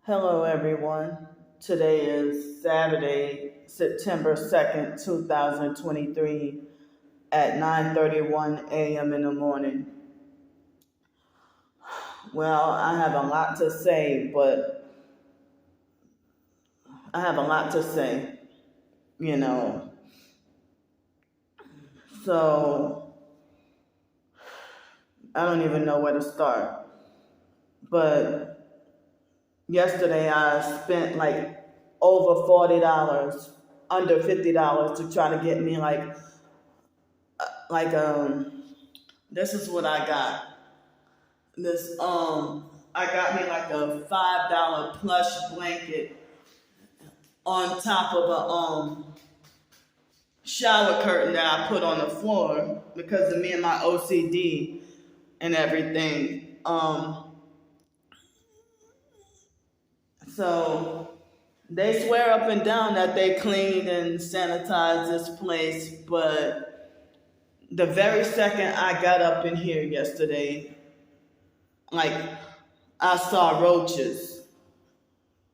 Hello, everyone. Today is Saturday, September 2nd, 2023 at 9:31 a.m. in the morning. Well, I have a lot to say, you know. So, I don't even know where to start. But yesterday I spent like over $40, under $50 to try to get me like this is what I got. This I got me like a $5 plush blanket on top of a shower curtain that I put on the floor because of me and my OCD and everything. So they swear up and down that they clean and sanitize this place, but the very second I got up in here yesterday, like I saw roaches.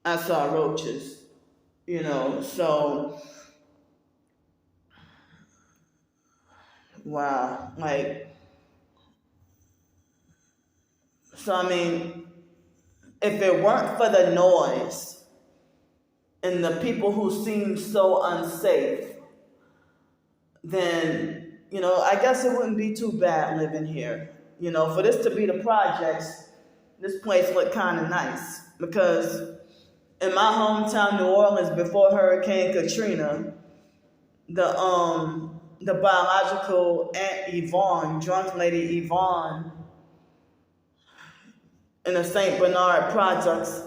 I saw roaches, so wow. I mean, if it weren't for the noise and the people who seem so unsafe, then, I guess it wouldn't be too bad living here. For this to be the projects, this place looked kind of nice because in my hometown, New Orleans, before Hurricane Katrina, the biological Aunt Yvonne, drunk lady Yvonne, in the St. Bernard projects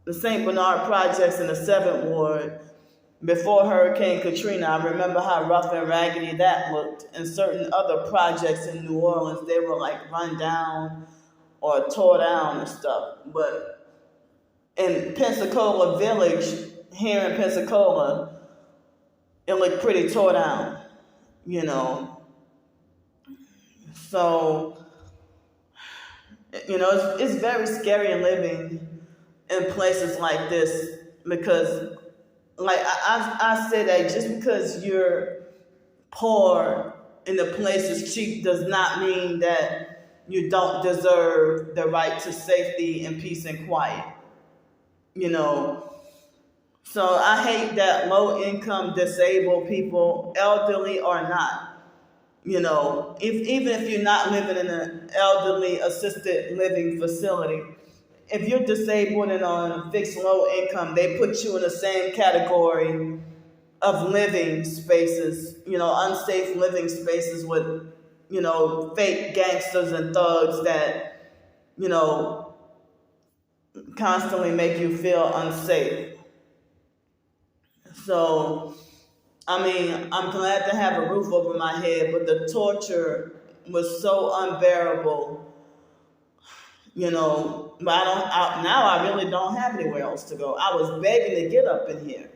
in the 7th Ward, before Hurricane Katrina, I remember how rough and raggedy that looked. And certain other projects in New Orleans, they were like run down or tore down and stuff. But in Pensacola Village, here in Pensacola, it looked pretty tore down, So, it's very scary living in places like this because, like I say that just because you're poor and the place is cheap does not mean that you don't deserve the right to safety and peace and quiet. So I hate that low income disabled people, elderly or not, even if you're not living in an elderly assisted living facility, if you're disabled and on fixed low income, they put you in the same category of living spaces, unsafe living spaces with, fake gangsters and thugs that, constantly make you feel unsafe. So, I mean, I'm glad to have a roof over my head, but the torture was so unbearable, but now I really don't have anywhere else to go. I was begging to get up in here,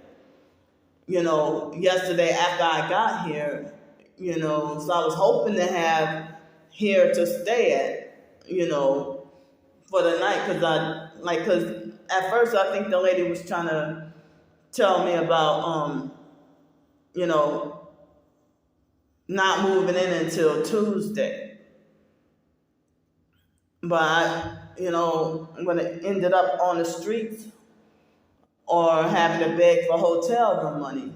yesterday after I got here, so I was hoping to have here to stay at, for the night, because at first I think the lady was trying to tell me about, not moving in until Tuesday. But when it ended up on the streets or having to beg for hotel room money,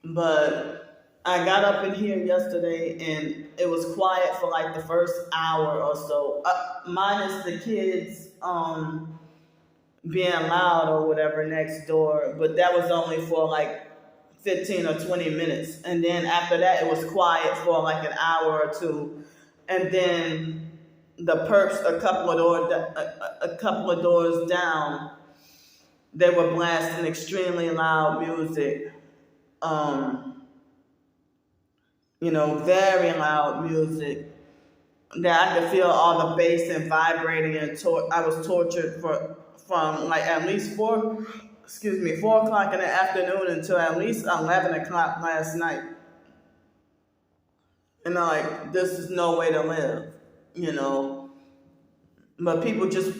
But I got up in here yesterday and it was quiet for like the first hour or so, minus the kids being loud or whatever next door, but that was only for like 15 or 20 minutes. And then after that, it was quiet for like an hour or two. And then the perps, a couple of doors down, they were blasting extremely loud music. Very loud music that I could feel all the bass and vibrating, and I was tortured from like at least 4 o'clock in the afternoon until at least 11 o'clock last night. And I'm like, this is no way to live, But people just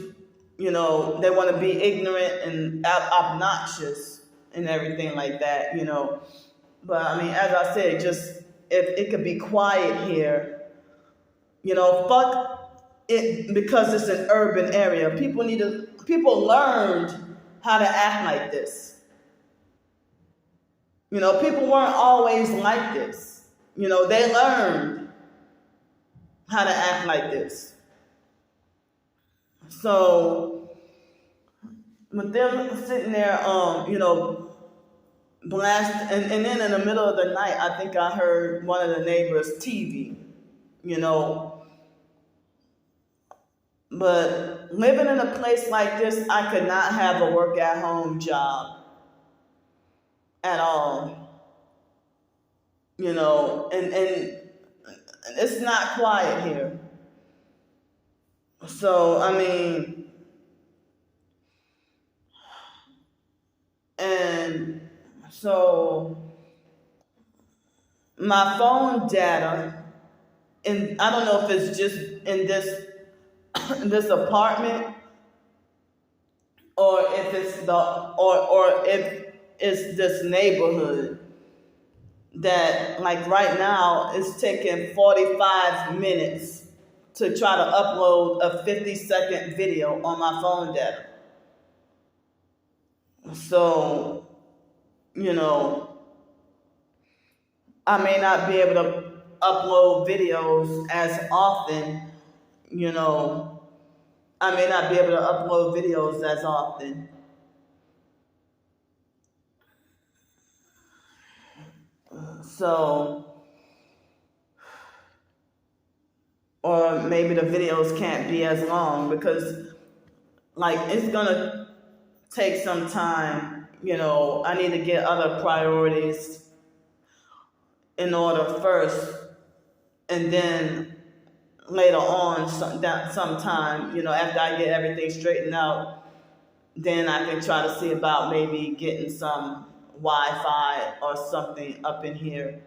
they want to be ignorant and obnoxious and everything like that. But I mean, as I said, just if it could be quiet here, fuck it, because it's an urban area. People learned how to act like this. People weren't always like this. They learned how to act like this. So with them sitting there, blast, and then in the middle of the night, I think I heard one of the neighbors' TV, But living in a place like this, I could not have a work at home job at all, and it's not quiet here. So, I mean, and so my phone data, and I don't know if it's just in this apartment, or if it's this neighborhood that, like, right now it's taking 45 minutes to try to upload a 50-second video on my phone data. So, I may not be able to upload videos as often, I may not be able to upload videos as often. So, or maybe the videos can't be as long because, like, it's gonna take some time. I need to get other priorities in order first, and then later on, sometime, after I get everything straightened out, then I can try to see about maybe getting some Wi-Fi or something up in here.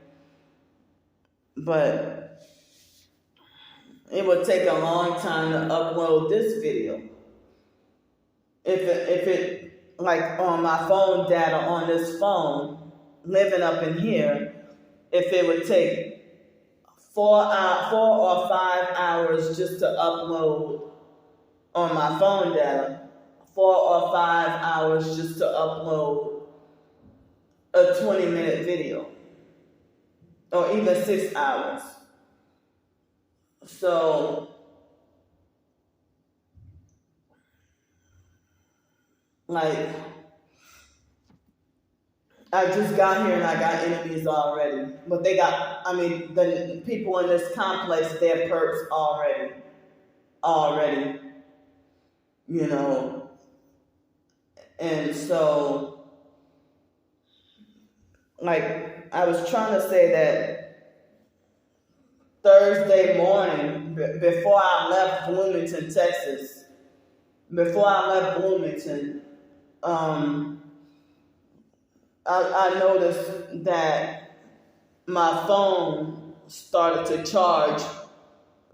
But it would take a long time to upload this video. If it like on my phone data on this phone, living up in here, if it would take 4 or 5 hours just to upload on my phone data, 4 or 5 hours just to upload a 20-minute video, or even 6 hours. So, like, I just got here and I got enemies already. But the people in this complex, they're perps already, And so, like, I was trying to say that Thursday morning, before I left Bloomington, Texas, I noticed that my phone started to charge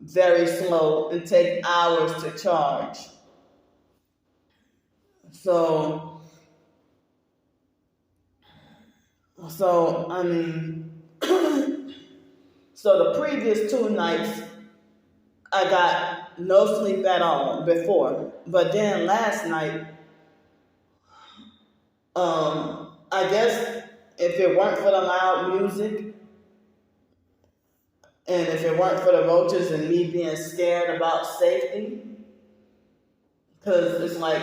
very slow and take hours to charge. So I mean, so the previous 2 nights, I got no sleep at all before. But then last night, I guess if it weren't for the loud music, and if it weren't for the roaches and me being scared about safety, because it's like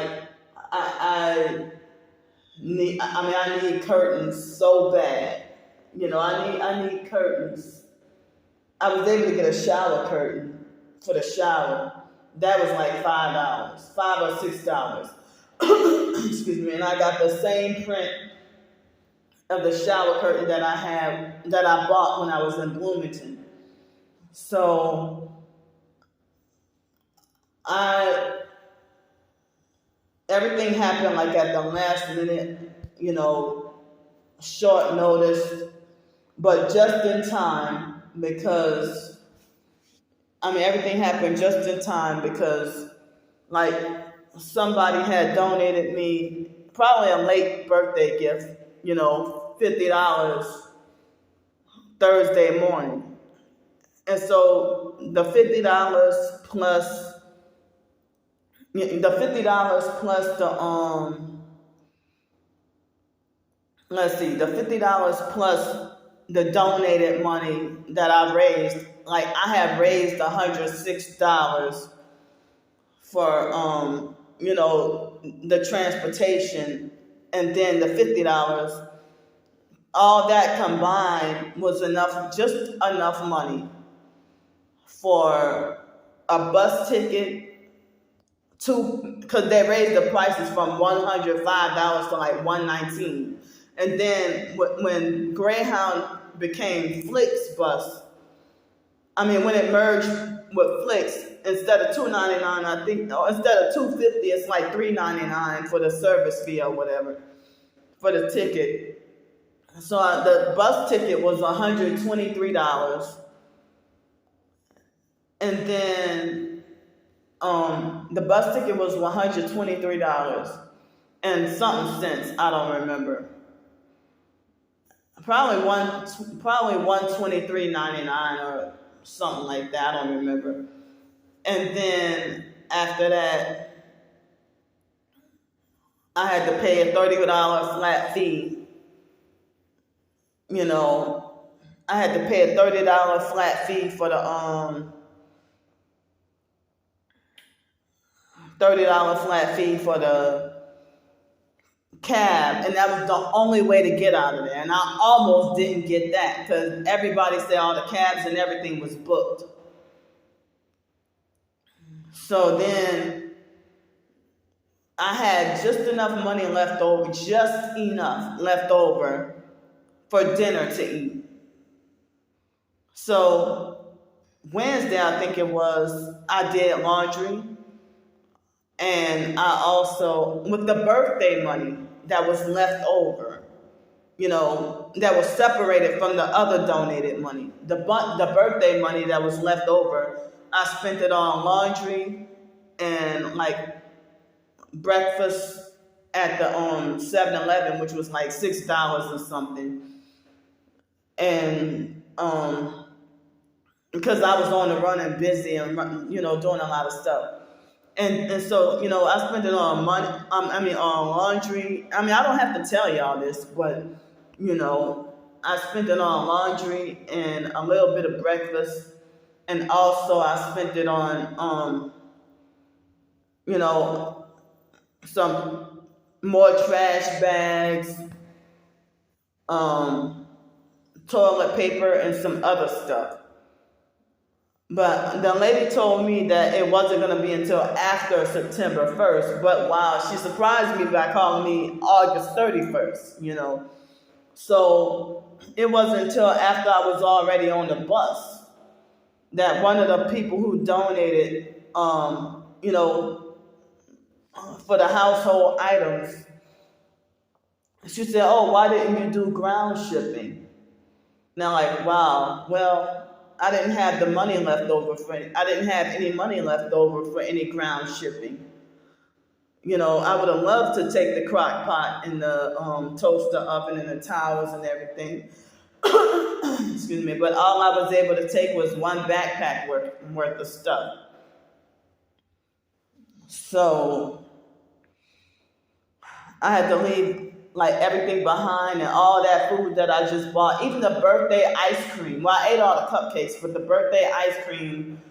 I need curtains so bad. I need curtains. I was able to get a shower curtain for the shower. That was like $5, $5 or $6. Excuse me. And I got the same print of the shower curtain that I bought when I was in Bloomington. So everything happened like at the last minute, short notice, but just in time, everything happened just in time because, like, somebody had donated me probably a late birthday gift, $50 Thursday morning. And so the $50 plus the $50 plus the donated money that I raised, like I had raised $106 for the transportation, and then the $50, all that combined was just enough money for a bus ticket, because they raised the prices from $105 to like $119. And then when Greyhound became Flixbus, when it merged with Flix, instead of $2.99, I think, or instead of $2.50, it's like $3.99 for the service fee or whatever for the ticket. So the bus ticket was $123, and then the bus ticket was $123 and something cents. I don't remember. Probably $123.99 or something like that. I don't remember. And then after that, I had to pay a $30 flat fee. I had to pay a $30 flat fee for the cab, and that was the only way to get out of there. And I almost didn't get that because everybody said all the cabs and everything was booked. So then I had just enough money left over, for dinner to eat. So Wednesday, I think it was, I did laundry. And I also, with the birthday money that was left over, that was separated from the other donated money, the birthday money that was left over, I spent it on laundry and like breakfast at the 7-Eleven, which was like $6 or something. And because I was on the run and busy and doing a lot of stuff. And so, I spent it on on laundry. I don't have to tell y'all this, but, I spent it on laundry and a little bit of breakfast. And also I spent it on, some more trash bags, toilet paper, and some other stuff. But the lady told me that it wasn't going to be until after September 1st. But wow, she surprised me by calling me August 31st, So it wasn't until after I was already on the bus that one of the people who donated, for the household items, she said, "Oh, why didn't you do ground shipping?" Now, like, wow, well, I didn't have any money left over for any ground shipping. I would have loved to take the crock pot and the toaster oven and the towels and everything. Excuse me, but all I was able to take was one backpack worth of stuff. So I had to leave like everything behind, and all that food that I just bought, even the birthday ice cream. Well, I ate all the cupcakes, but the birthday ice cream,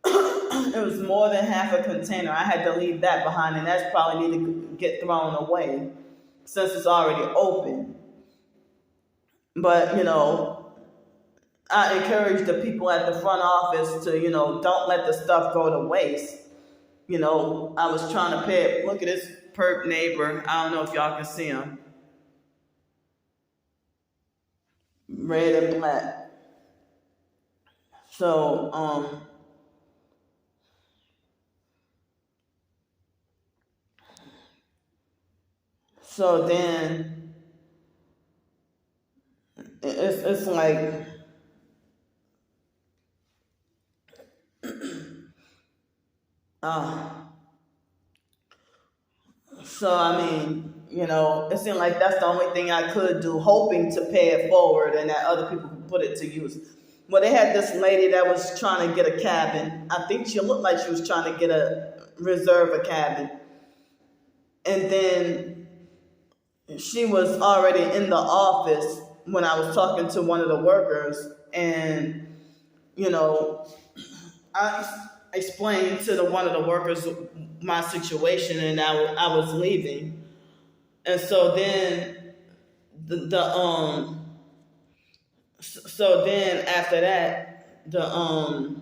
it was more than half a container. I had to leave that behind, and that's probably need to get thrown away since it's already open. But, I encourage the people at the front office to, don't let the stuff go to waste. I was trying to pay it. Look at this perp neighbor. I don't know if y'all can see him. Red and black. So, then it's like So I mean, it seemed like that's the only thing I could do, hoping to pay it forward and that other people could put it to use. Well, they had this lady that was trying to get a cabin. I think she looked like she was trying to reserve a cabin. And then she was already in the office when I was talking to one of the workers. And, I explained to one of the workers my situation, and I was leaving. And so then so then after that, the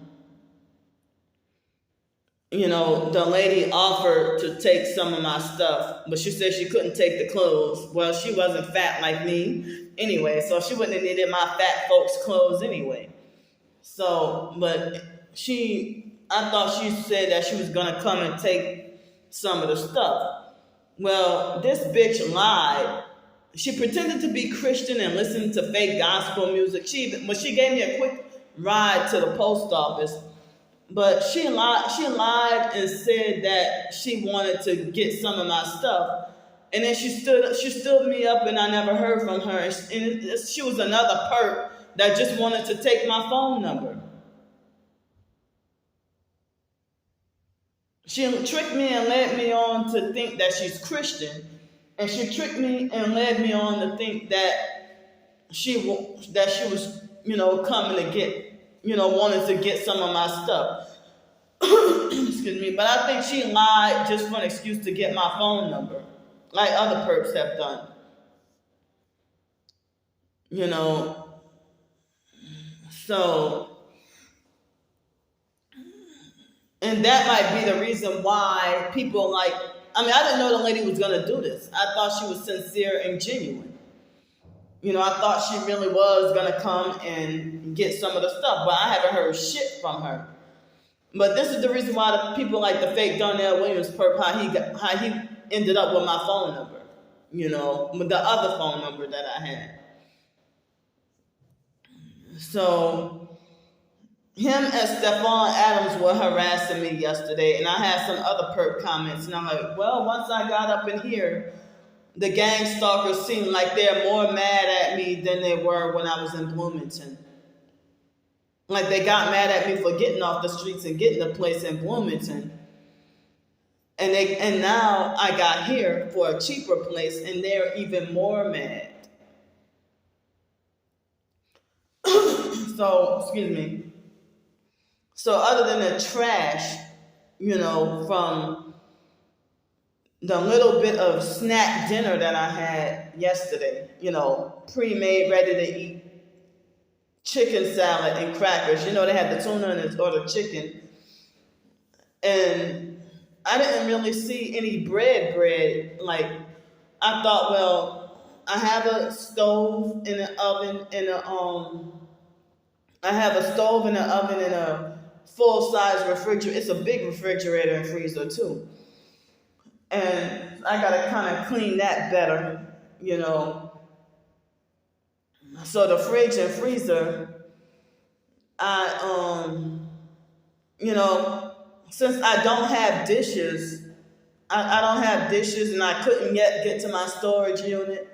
lady offered to take some of my stuff, but she said she couldn't take the clothes. Well, she wasn't fat like me anyway, so she wouldn't have needed my fat folks' clothes anyway. So, but I thought she said that she was gonna come and take some of the stuff. Well, this bitch lied. She pretended to be Christian and listened to fake gospel music. She gave me a quick ride to the post office, but she lied and said that she wanted to get some of my stuff. And then she stood me up, and I never heard from her. And she was another perp that just wanted to take my phone number. She tricked me and led me on to think that she's Christian, and she tricked me and led me on to think that she was, coming to get, wanted to get some of my stuff. Excuse me, but I think she lied just for an excuse to get my phone number, like other perps have done. So. And that might be the reason why people I didn't know the lady was going to do this. I thought she was sincere and genuine. I thought she really was going to come and get some of the stuff, but I haven't heard shit from her. But this is the reason why the people like the fake Darnell Williams perp, how he ended up with my phone number, with the other phone number that I had. So him and Stephon Adams were harassing me yesterday, and I had some other perp comments, and I'm like, well, once I got up in here, the gang stalkers seem like they're more mad at me than they were when I was in Bloomington. Like they got mad at me for getting off the streets and getting a place in Bloomington. And now I got here for a cheaper place, and they're even more mad. So, excuse me. So other than the trash, from the little bit of snack dinner that I had yesterday, pre-made, ready to eat chicken salad and crackers. They had the tuna or the chicken. And I didn't really see any bread. Like, I thought, well, I have a stove in the oven and a full-size refrigerator. It's a big refrigerator and freezer too. And I gotta kind of clean that better, So the fridge and freezer, since I don't have dishes, I don't have dishes, and I couldn't yet get to my storage unit.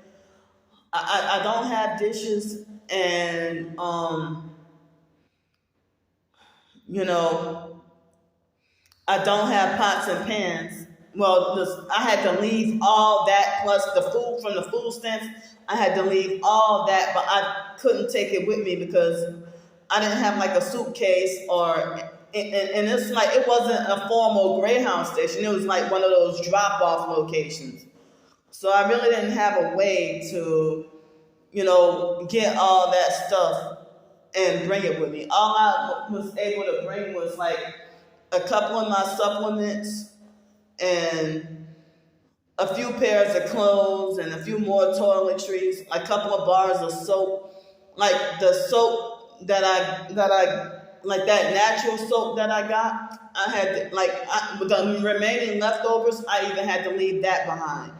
I don't have dishes, and I don't have pots and pans. Well, I had to leave all that, plus the food from the food stamps. I had to leave all that, but I couldn't take it with me because I didn't have like a suitcase and it's like, it wasn't a formal Greyhound station. It was like one of those drop-off locations. So I really didn't have a way to, get all that stuff and bring it with me. All I was able to bring was like a couple of my supplements and a few pairs of clothes and a few more toiletries, a couple of bars of soap, like the soap that that natural soap that I got. I had with the remaining leftovers, I even had to leave that behind.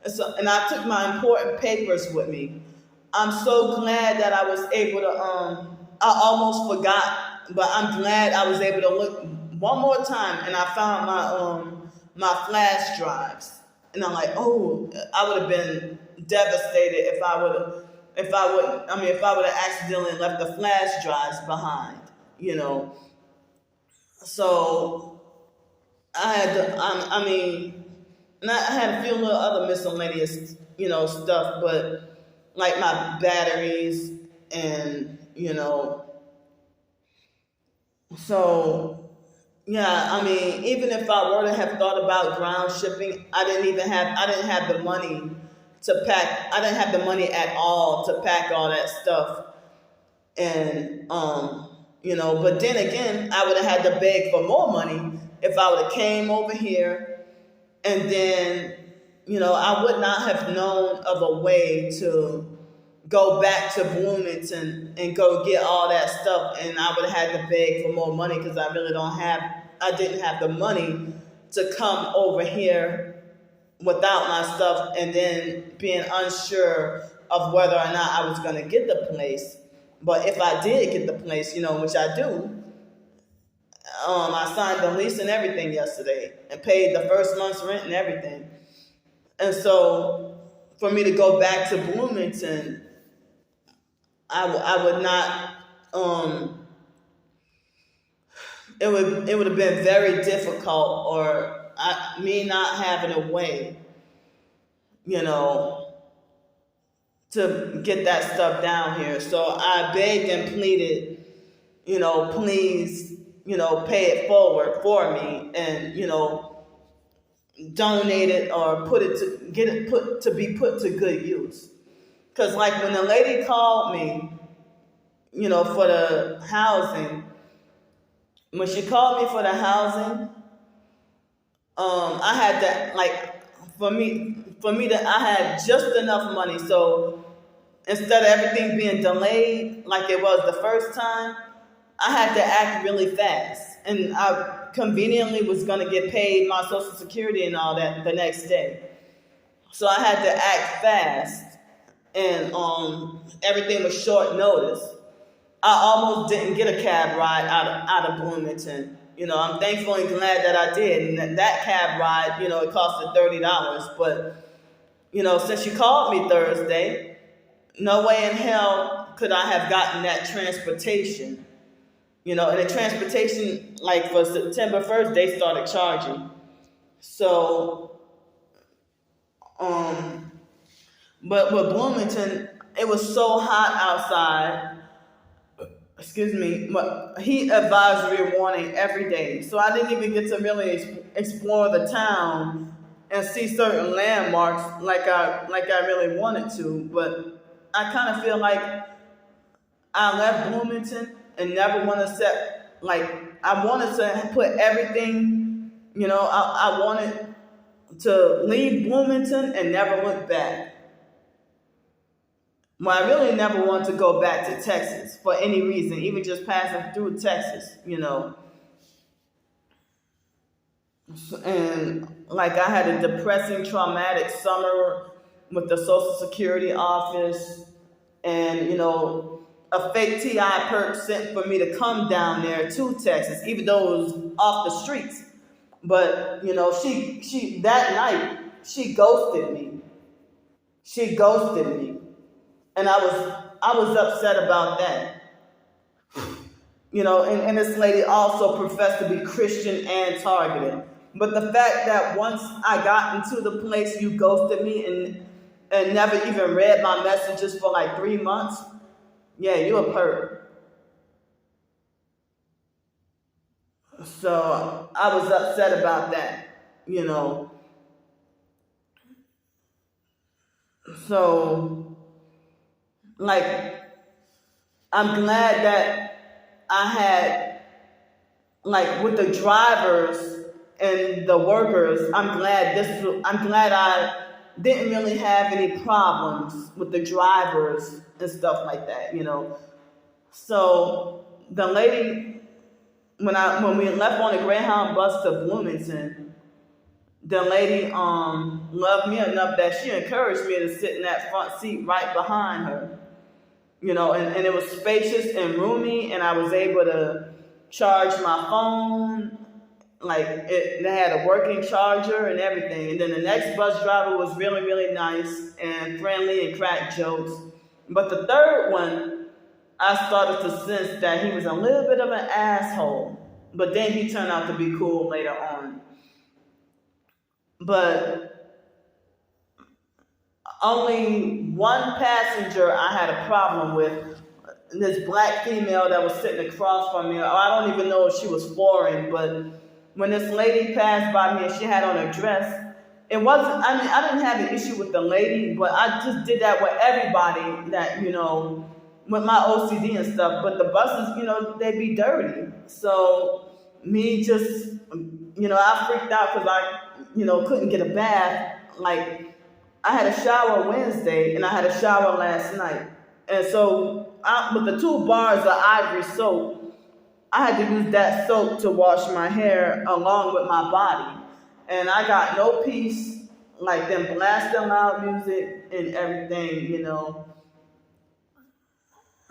And I took my important papers with me. I'm so glad that I was able to, I almost forgot, but I'm glad I was able to look one more time, and I found my flash drives. And I'm like, oh, I would have been devastated if I would have accidentally left the flash drives behind, you know. So I had to, I mean, and I had a few little other miscellaneous, stuff, but like my batteries and, so yeah, I mean, even if I were to have thought about ground shipping, I didn't have the money to pack, I didn't have the money at all to pack all that stuff. And, but then again, I would have had to beg for more money if I would have came over here, and then, I would not have known of a way to go back to Bloomington and go get all that stuff, and I would have had to beg for more money because I didn't have the money to come over here without my stuff, and then being unsure of whether or not I was going to get the place. But if I did get the place, which I do, I signed the lease and everything yesterday and paid the first month's rent and everything. And so for me to go back to Bloomington, I would not, it would have been very difficult, or me not having a way, to get that stuff down here. So I begged and pleaded, please, pay it forward for me, and, donate it or be put to good use. Because like when the lady called me, for the housing, when she called me for the housing, I had that, like, I had just enough money. So instead of everything being delayed like it was the first time, I had to act really fast. And I conveniently was going to get paid my Social Security and all that the next day. So I had to act fast. And everything was short notice. I almost didn't get a cab ride out of Bloomington. I'm thankful and glad that I did. And that cab ride, it costed $30. But, since she called me Thursday, no way in hell could I have gotten that transportation. And the transportation, like for September 1st, they started charging. So, but with Bloomington, it was so hot outside. Excuse me, but heat advisory warning every day. So I didn't even get to really explore the town and see certain landmarks like I really wanted to. But I kind of feel like I left Bloomington and never want to set, like, I wanted to put everything, I wanted to leave Bloomington and never look back. Well, I really never wanted to go back to Texas for any reason, even just passing through Texas, And like I had a depressing, traumatic summer with the Social Security office, and, a fake TI perk sent for me to come down there to Texas, even though it was off the streets. But, she that night, she ghosted me. And I was upset about that. And this lady also professed to be Christian and targeted. But the fact that once I got into the place, you ghosted me and never even read my messages for like 3 months, yeah, you a perp. So I was upset about that, So, like, I'm glad that I had, like, with the drivers and the workers, I'm glad I didn't really have any problems with the drivers and stuff like that, So the lady, when we left on the Greyhound bus to Bloomington, the lady loved me enough that she encouraged me to sit in that front seat right behind her. And it was spacious and roomy, and I was able to charge my phone, They had a working charger and everything. And then the next bus driver was really, really nice and friendly and cracked jokes. But the third one, I started to sense that he was a little bit of an asshole. But then he turned out to be cool later on. But only one passenger I had a problem with, this black female that was sitting across from me. I don't even know if she was foreign, but when this lady passed by me and she had on a dress, it wasn't, I didn't have an issue with the lady, but I just did that with everybody that, with my OCD and stuff. But the buses, they be dirty. So me just, I freaked out because I, couldn't get a bath. Like, I had a shower Wednesday and I had a shower last night. And so with the 2 bars of ivory soap, I had to use that soap to wash my hair along with my body. And I got no peace, like them blasting loud music and everything,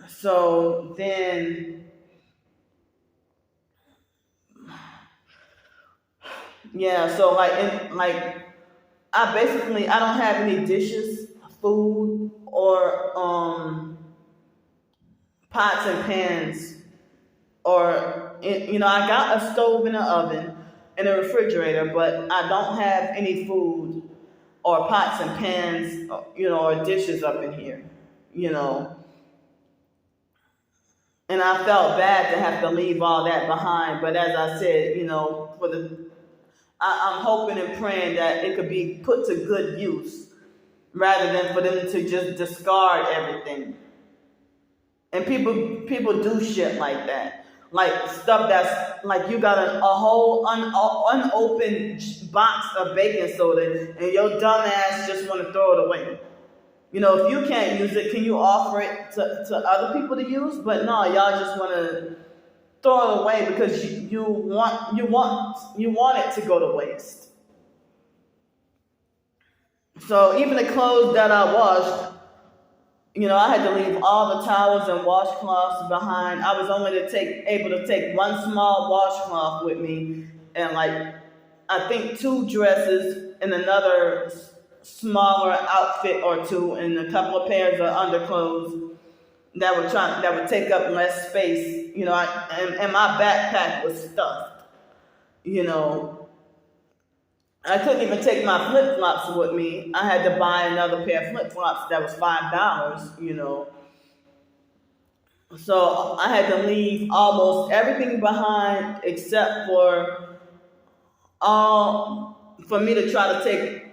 So then, yeah, so I don't have any dishes, food, or pots and pans, or I got a stove and an oven and a refrigerator, but I don't have any food or pots and pans, or dishes up in here, And I felt bad to have to leave all that behind, but as I said, I'm hoping and praying that it could be put to good use rather than for them to just discard everything. And people do shit like that. Like stuff that's like you got a whole unopened box of baking soda and your dumb ass just want to throw it away. If you can't use it, can you offer it to other people to use? But no, y'all just want to throw it away because you want it to go to waste. So even the clothes that I washed, I had to leave all the towels and washcloths behind. I was only able to take one small washcloth with me, and I think 2 dresses and another smaller outfit or 2, and a couple of pairs of underclothes that would take up less space. And my backpack was stuffed. I couldn't even take my flip-flops with me. I had to buy another pair of flip-flops that was $5, So I had to leave almost everything behind except for me to try to take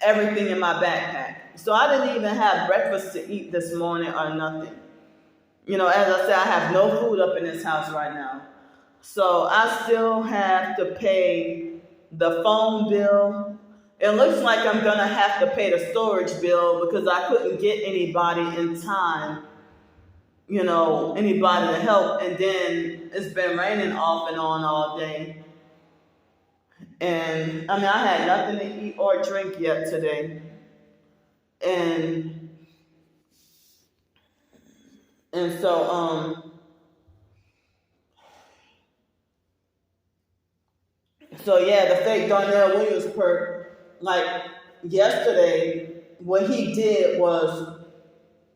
everything in my backpack. So I didn't even have breakfast to eat this morning or nothing. As I said, I have no food up in this house right now. So I still have to pay the phone bill. It looks like I'm going to have to pay the storage bill because I couldn't get anybody in time, anybody to help. And then it's been raining off and on all day. And I had nothing to eat or drink yet today. And so yeah, the fake Darnell Williams perk, yesterday, what he did was,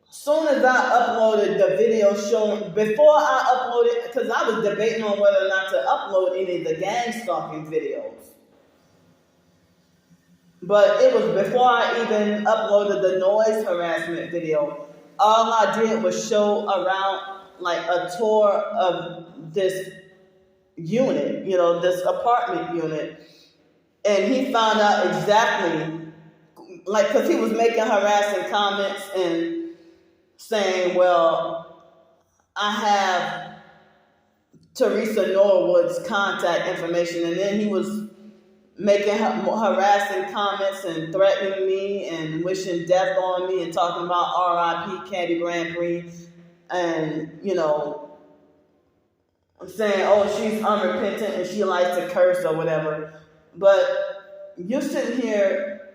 soon as I uploaded the video showing, before I uploaded, because I was debating on whether or not to upload any of the gang stalking videos. But it was before I even uploaded the noise harassment video. All I did was show around a tour of this unit, this apartment unit. And he found out exactly, because he was making harassing comments and saying, well, I have Teresa Norwood's contact information. And then he was making harassing comments and threatening me and wishing death on me and talking about R.I.P. Candy Grand Prix and, saying, oh, she's unrepentant and she likes to curse or whatever. But you're sitting here,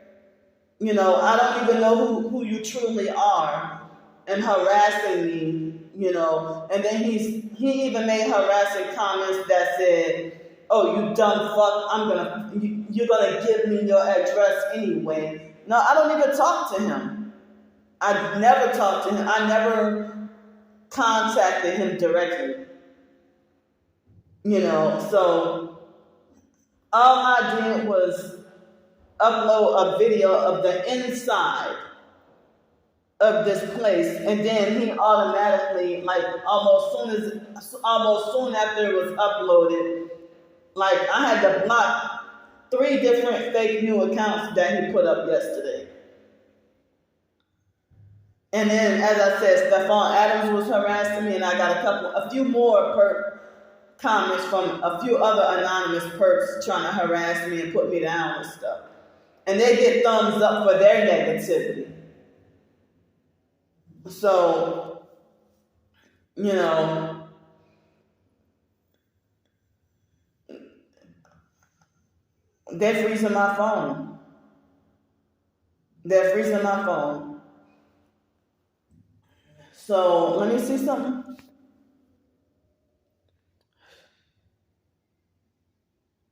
I don't even know who you truly are and harassing me, and then he even made harassing comments that said, oh, you dumb fuck, you're gonna give me your address anyway. No, I don't even talk to him. I never talked to him. I never contacted him directly. So all I did was upload a video of the inside of this place, and then he automatically, like almost soon after it was uploaded, like I had to block 3 different fake new accounts that he put up yesterday. And then, as I said, Stephon Adams was harassing me, and I got a few more comments from a few other anonymous perps trying to harass me and put me down and stuff. And they get thumbs up for their negativity. So, they're freezing my phone. So, let me see something.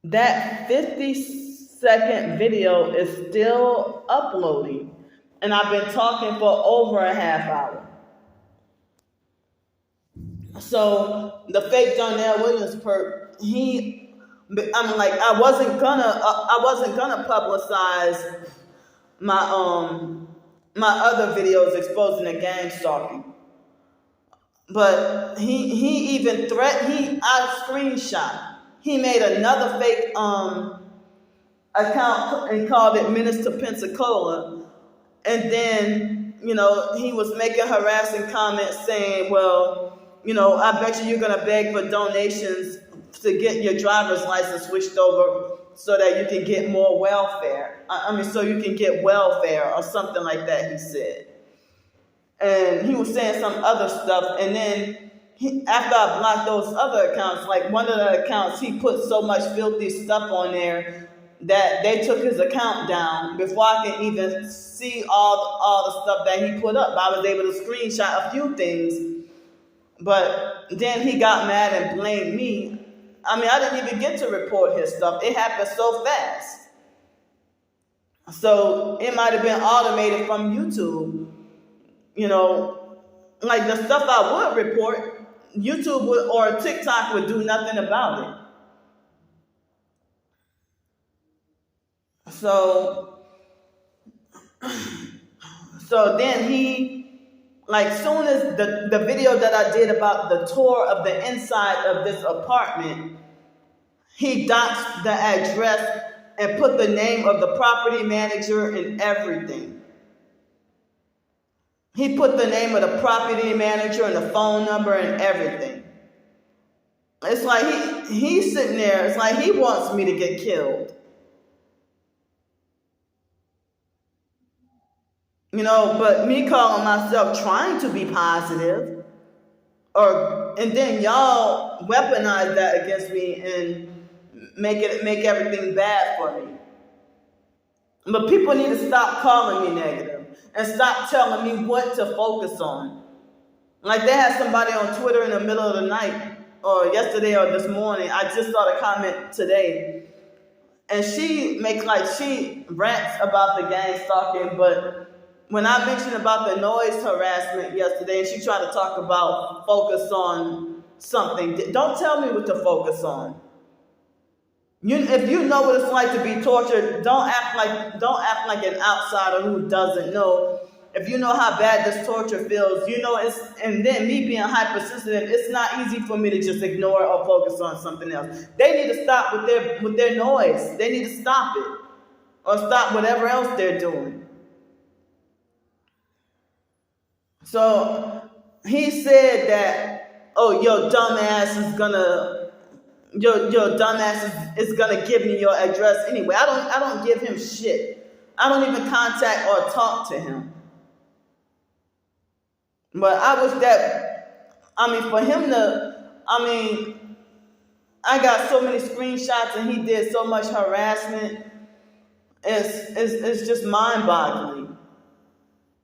That 50-second video is still uploading, and I've been talking for over a half hour. So the fake Darnell Williams perp, I wasn't gonna publicize my other videos exposing the gang stalking, but he even I screenshot. He made another fake account and called it Minister Pensacola. And then, he was making harassing comments saying, well, I bet you're going to beg for donations to get your driver's license switched over so that you can get more welfare. So you can get welfare or something like that, he said. And he was saying some other stuff. And then after I blocked those other accounts, like one of the accounts, he put so much filthy stuff on there that they took his account down before I could even see all the stuff that he put up. I was able to screenshot a few things, but then he got mad and blamed me. I didn't even get to report his stuff. It happened so fast. So it might have been automated from YouTube. Like the stuff I would report, YouTube or TikTok would do nothing about it. So then he, like soon as the video that I did about the tour of the inside of this apartment, he doxed the address and put the name of the property manager and everything. He put the name of the property manager and the phone number and everything. It's like he's sitting there, it's like he wants me to get killed. But me calling myself trying to be positive, and then y'all weaponize that against me and make everything bad for me. But people need to stop calling me negative and stop telling me what to focus on. Like they had somebody on Twitter in the middle of the night, or yesterday or this morning, I just saw the comment today, and she rants about the gang stalking, but when I mentioned about the noise harassment yesterday, and she tried to talk about focus on something, don't tell me what to focus on. If you know what it's like to be tortured, don't act like an outsider who doesn't know. If you know how bad this torture feels, and then me being hypersensitive, it's not easy for me to just ignore or focus on something else. They need to stop with their noise. They need to stop it, or stop whatever else they're doing. So he said that, oh, your dumbass is gonna give me your address anyway. I don't give him shit. I don't even contact or talk to him. But for him to, I got so many screenshots and he did so much harassment. It's just mind-boggling.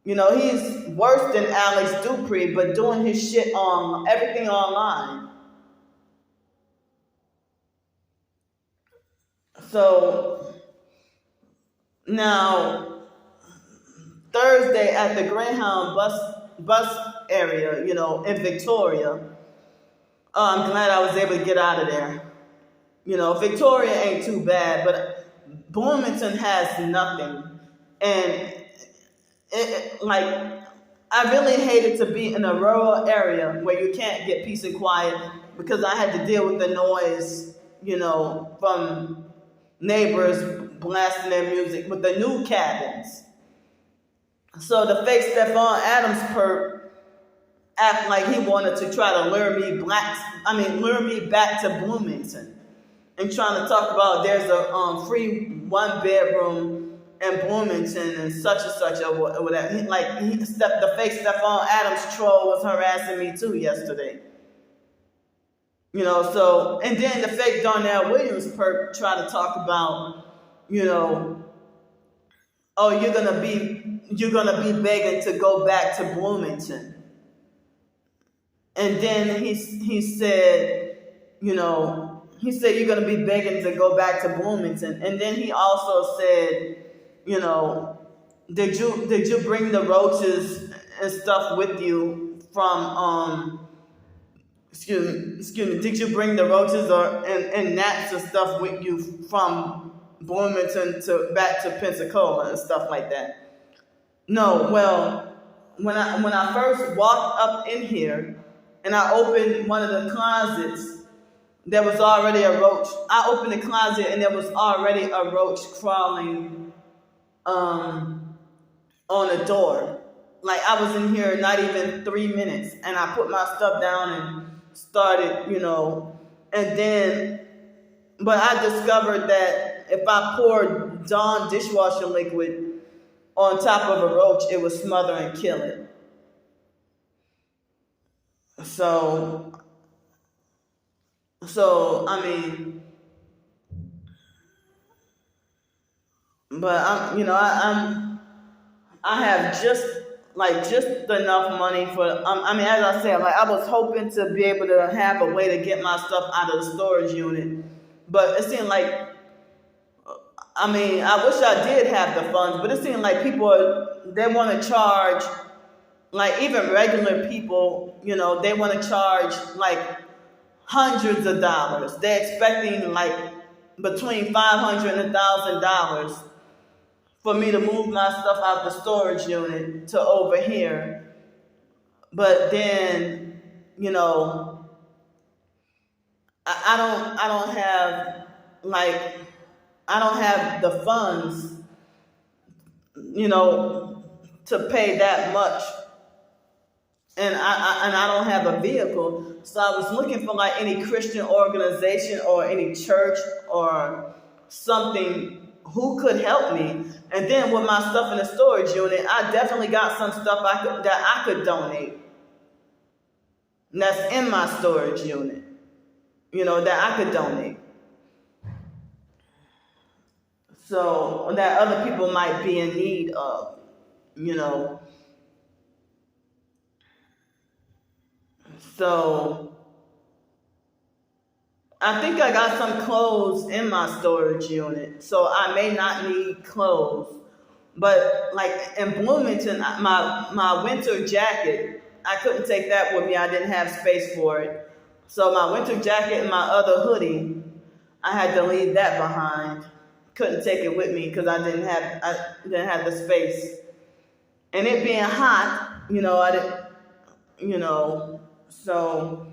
He's worse than Alex Dupree, but doing his shit on everything online. So now Thursday at the Greyhound bus area, in Victoria. I'm glad I was able to get out of there. Victoria ain't too bad, but Bloomington has nothing. And I really hated to be in a rural area where you can't get peace and quiet because I had to deal with the noise, from neighbors blasting their music with the new cabins. So the fake Stephon Adams perp act like he wanted to try to lure me back to Bloomington, and trying to talk about there's a free 1-bedroom in Bloomington and such or whatever. The fake Stephon Adams troll was harassing me too yesterday. So, and then the fake Darnell Williams perp tried to talk about, oh, you're gonna be begging to go back to Bloomington. And then he said, you're gonna be begging to go back to Bloomington. And then he also said, did you bring the roaches and stuff with you from excuse me, did you bring the roaches and gnats and stuff with you from Bloomington back to Pensacola and stuff like that? No, well, when I first walked up in here and I opened one of the closets, there was already a roach. I opened the closet and there was already a roach crawling on the door. Like, I was in here not even 3 minutes, and I put my stuff down and started, but I discovered that if I poured Dawn dishwasher liquid on top of a roach, it would smother and kill it. So I mean, but I have just enough money for. As I said, I was hoping to be able to have a way to get my stuff out of the storage unit, but it seemed like. I wish I did have the funds, but it seemed like they want to charge, even regular people, they want to charge hundreds of dollars. They're expecting between $500 and $1,000 for me to move my stuff out the storage unit to over here. But then, I don't have the funds, to pay that much. And I don't have a vehicle. So I was looking for any Christian organization or any church or something who could help me. And then with my stuff in the storage unit, I definitely got some stuff that I could donate. And that's in my storage unit, that I could donate. So that other people might be in need of, So I think I got some clothes in my storage unit, so I may not need clothes. But in Bloomington, my winter jacket, I couldn't take that with me. I didn't have space for it. So my winter jacket and my other hoodie, I had to leave that behind. Couldn't take it with me because I didn't have the space. And it being hot, I didn't, so.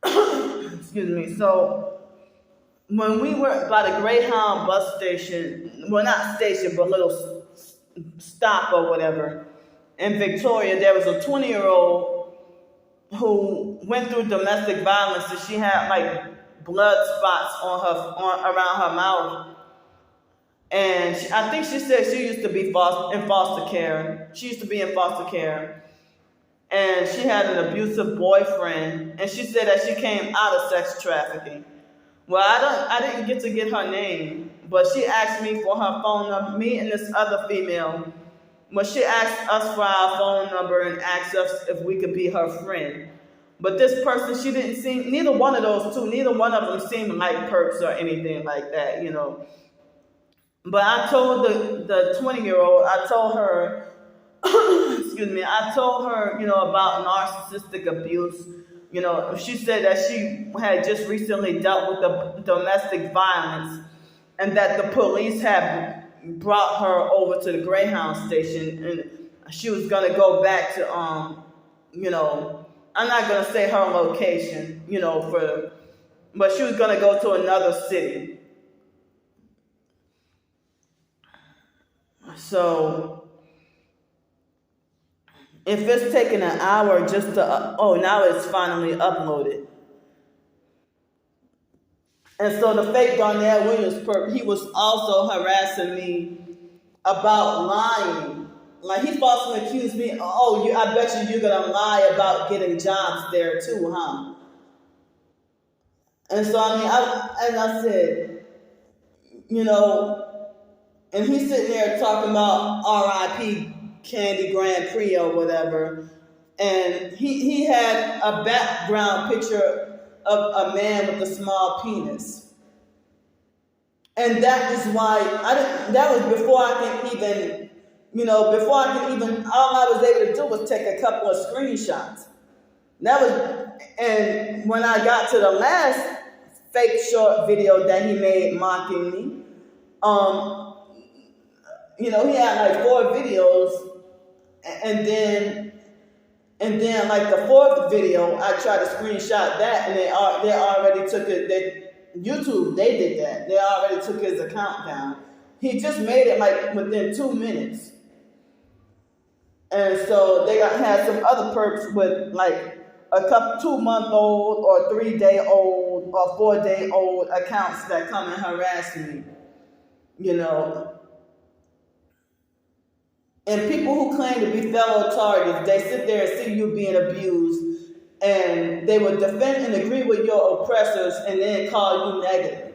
Excuse me. So when we were by the Greyhound bus station, well, not station, but little stop or whatever, in Victoria, there was a 20-year-old who went through domestic violence, and she had blood spots around her mouth. And I think she said she used to be in foster care. She used to be in foster care. And she had an abusive boyfriend, and she said that she came out of sex trafficking. Well, I didn't get to get her name, but she asked me for her phone number, me and this other female. But she asked us for our phone number and asked us if we could be her friend. But this person, she didn't seem, neither one of those two, neither one of them seemed like perps or anything like that, you know. But I told the 20-year-old, I told her, excuse me, I told her, you know, about narcissistic abuse. You know, she said that she had just recently dealt with the domestic violence and that the police had brought her over to the Greyhound station and she was going to go back to, you know, I'm not going to say her location, you know, but she was going to go to another city. So if it's taking an hour just to, oh, now it's finally uploaded. And so the fake Darnell Williams perp, he was also harassing me about lying. Like he falsely accused me, oh, I bet you're gonna lie about getting jobs there too, huh? And so I mean, I said, you know, and he's sitting there talking about R.I.P. Candy Grand Prix or whatever, and he had a background picture of a man with a small penis. And that is why that was before I can even, you know, all I was able to do was take a couple of screenshots. And when I got to the last fake short video that he made mocking me, you know, he had like 4 videos, and then like the 4th video, I tried to screenshot that, and they already took it. YouTube, they did that. They already took his account down. He just made it like within 2 minutes. And so they had some other perps with like a couple 2-month-old or 3-day-old or 4-day-old accounts that come and harass me, you know. And people who claim to be fellow targets, they sit there and see you being abused, and they will defend and agree with your oppressors and then call you negative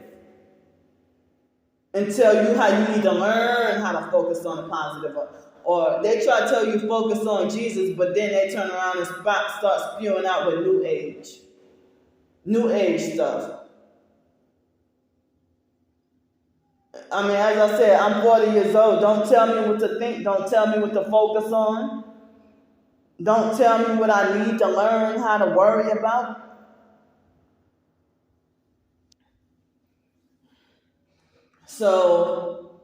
and tell you how you need to learn how to focus on the positive. Or they try to tell you focus on Jesus, but then they turn around and start spewing out with New Age stuff. I mean, as I said, I'm 40 years old. Don't tell me what to think. Don't tell me what to focus on. Don't tell me what I need to learn how to worry about. So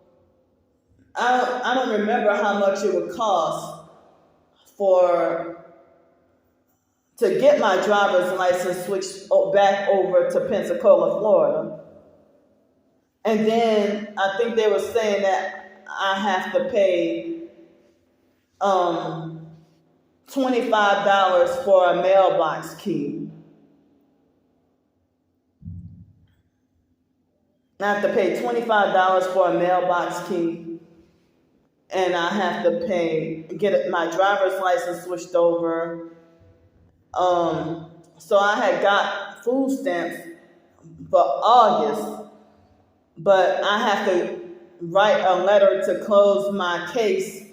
I don't remember how much it would cost to get my driver's license switched back over to Pensacola, Florida. And then I think they were saying that I have to pay $25 for a mailbox key. I have to pay $25 for a mailbox key, and I have to get my driver's license switched over. So I had got food stamps for August, but I have to write a letter to close my case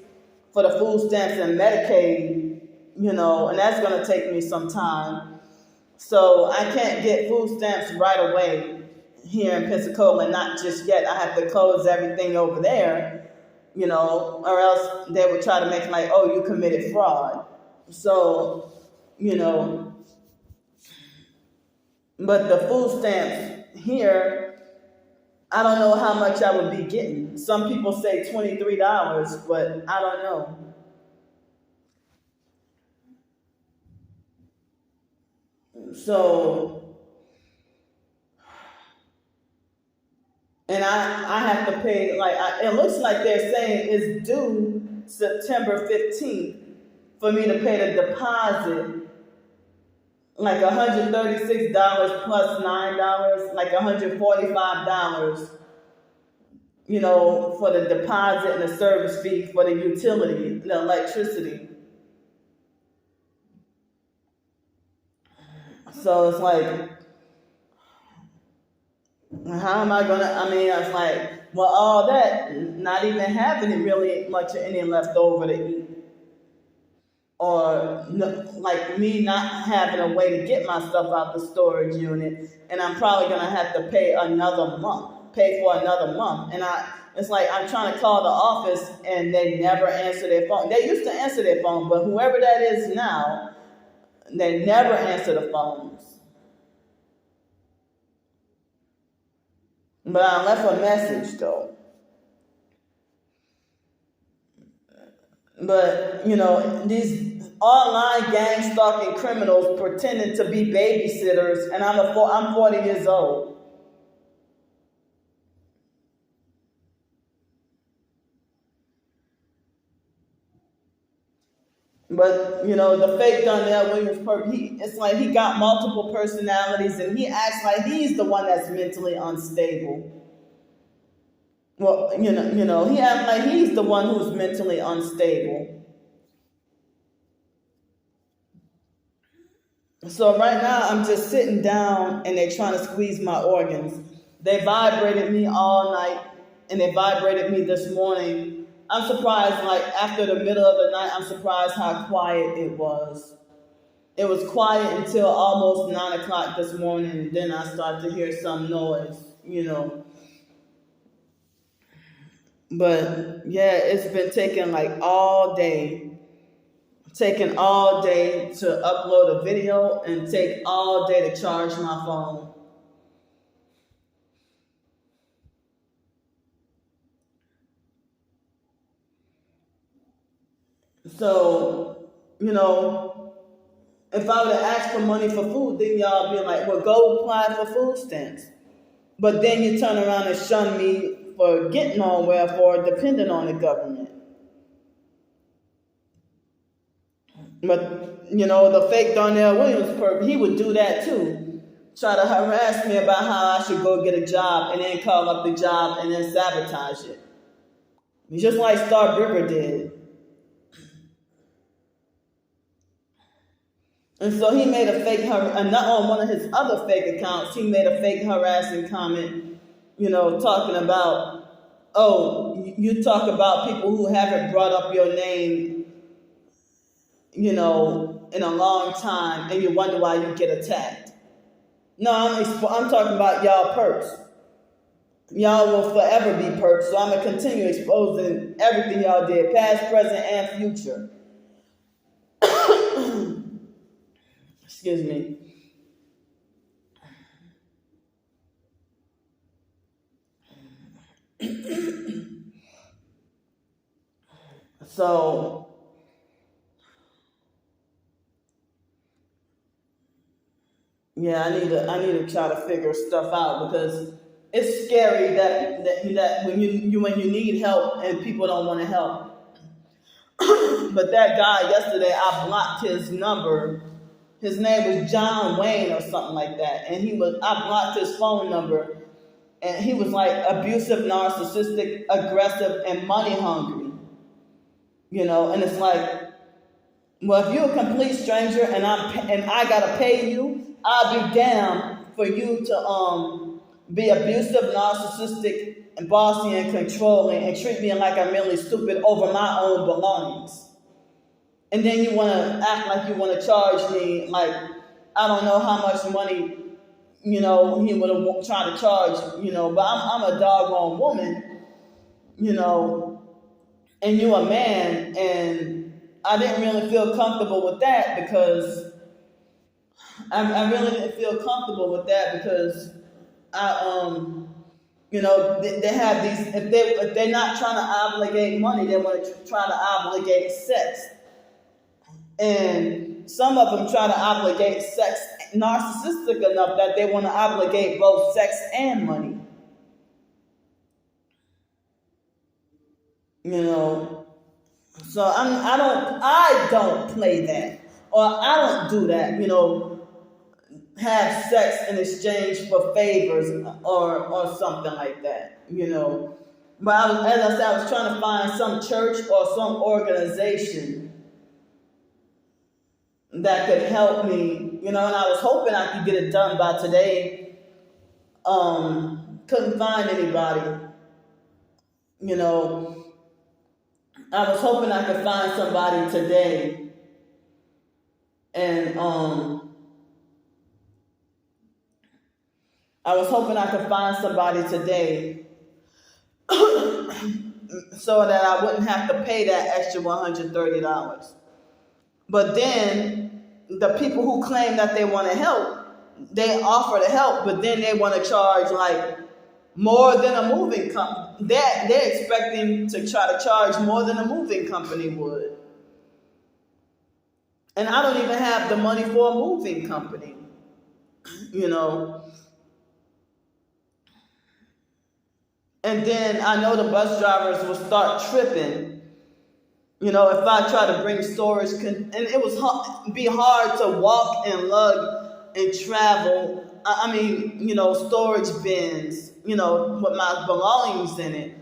for the food stamps and Medicaid, you know, and that's going to take me some time. So I can't get food stamps right away here in Pensacola, not just yet. I have to close everything over there, you know, or else they would try to make like, oh, you committed fraud. So, you know, but the food stamps here, I don't know how much I would be getting. Some people say $23, but I don't know. So, and I have to pay, like, it looks like they're saying it's due September 15th for me to pay the deposit, like $136 plus $9, like $145, you know, for the deposit and the service fee for the utility, the electricity. So it's like, how am I gonna, I mean, I was like, well, all that, not even having really much of any left over to eat. or like me not having a way to get my stuff out the storage unit, and I'm probably gonna have to pay for another month. And it's like I'm trying to call the office and they never answer their phone. They used to answer their phone, but whoever that is now, they never answer the phones. But I left a message though. But, these online gang stalking criminals pretending to be babysitters, and I'm 40 years old. But, the fake Donnell Williams it's like he got multiple personalities, and he acts like he's the one that's mentally unstable. Well, he acts like he's the one who's mentally unstable. So right now I'm just sitting down and they're trying to squeeze my organs. They vibrated me all night and they vibrated me this morning. I'm surprised, like after the middle of the night, I'm surprised how quiet it was. It was quiet until almost 9 o'clock this morning, and then I started to hear some noise, But yeah, it's been taking like all day. Taking all day to upload a video and take all day to charge my phone. So, if I would have asked for money for food, then y'all be like, well, go apply for food stamps. But then you turn around and shun me for getting on welfare, depending on the government. But, the fake Donnell Williams he would do that too. Try to harass me about how I should go get a job and then call up the job and then sabotage it. Just like Star River did. And so he made a fake, not on one of his other fake accounts, he made a fake harassing comment, talking about, oh, you talk about people who haven't brought up your name, in a long time, and you wonder why you get attacked. No, I'm talking about y'all perps. Y'all will forever be perps, so I'm going to continue exposing everything y'all did, past, present, and future. Excuse me. So, yeah, I need to try to figure stuff out, because it's scary that when you need help and people don't want to help. But that guy yesterday, I blocked his number. His name was John Wayne or something like that, and I blocked his phone number, and he was like abusive, narcissistic, aggressive, and money hungry. And it's like, well, if you're a complete stranger and I gotta pay you, I'll be damned for you to be abusive, narcissistic, and bossy and controlling and treat me like I'm really stupid over my own belongings. And then you want to act like you want to charge me, like, I don't know how much money, he would have tried to charge, but I'm a doggone woman, and you're a man, and I didn't really feel comfortable with that, because I really didn't feel comfortable with that, because they have these, if they're not trying to obligate money, they want to try to obligate sex. And some of them try to obligate sex narcissistic enough that they want to obligate both sex and money. So I don't play that, or I don't do that, have sex in exchange for favors or something like that, But as I said, I was trying to find some church or some organization that could help me, and I was hoping I could get it done by today. Couldn't find anybody, I was hoping I could find somebody today, And I was hoping I could find somebody today so that I wouldn't have to pay that extra $130. But then the people who claim that they want to help, they offer to help, but then they want to charge like more than a moving company. They're expecting to try to charge more than a moving company would. And I don't even have the money for a moving company, you know. And then I know the bus drivers will start tripping, you know, if I try to bring storage. And it was be hard to walk and lug and travel. I mean, you know, storage bins, you know, with my belongings in it.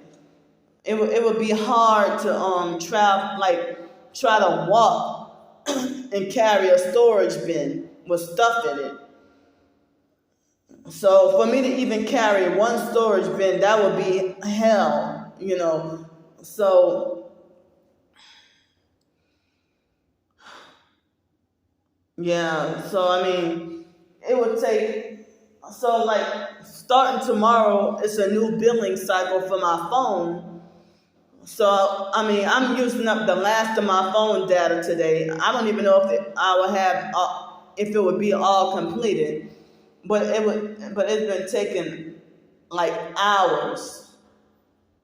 It would be hard to travel, like try to walk and carry a storage bin with stuff in it. So for me to even carry one storage bin, that would be hell, you know. So yeah, so I mean, it would take, so like starting tomorrow, it's a new billing cycle for my phone. So, I mean, I'm using up the last of my phone data today. I don't even know I would have, if it would be all completed. But it's been taking like hours,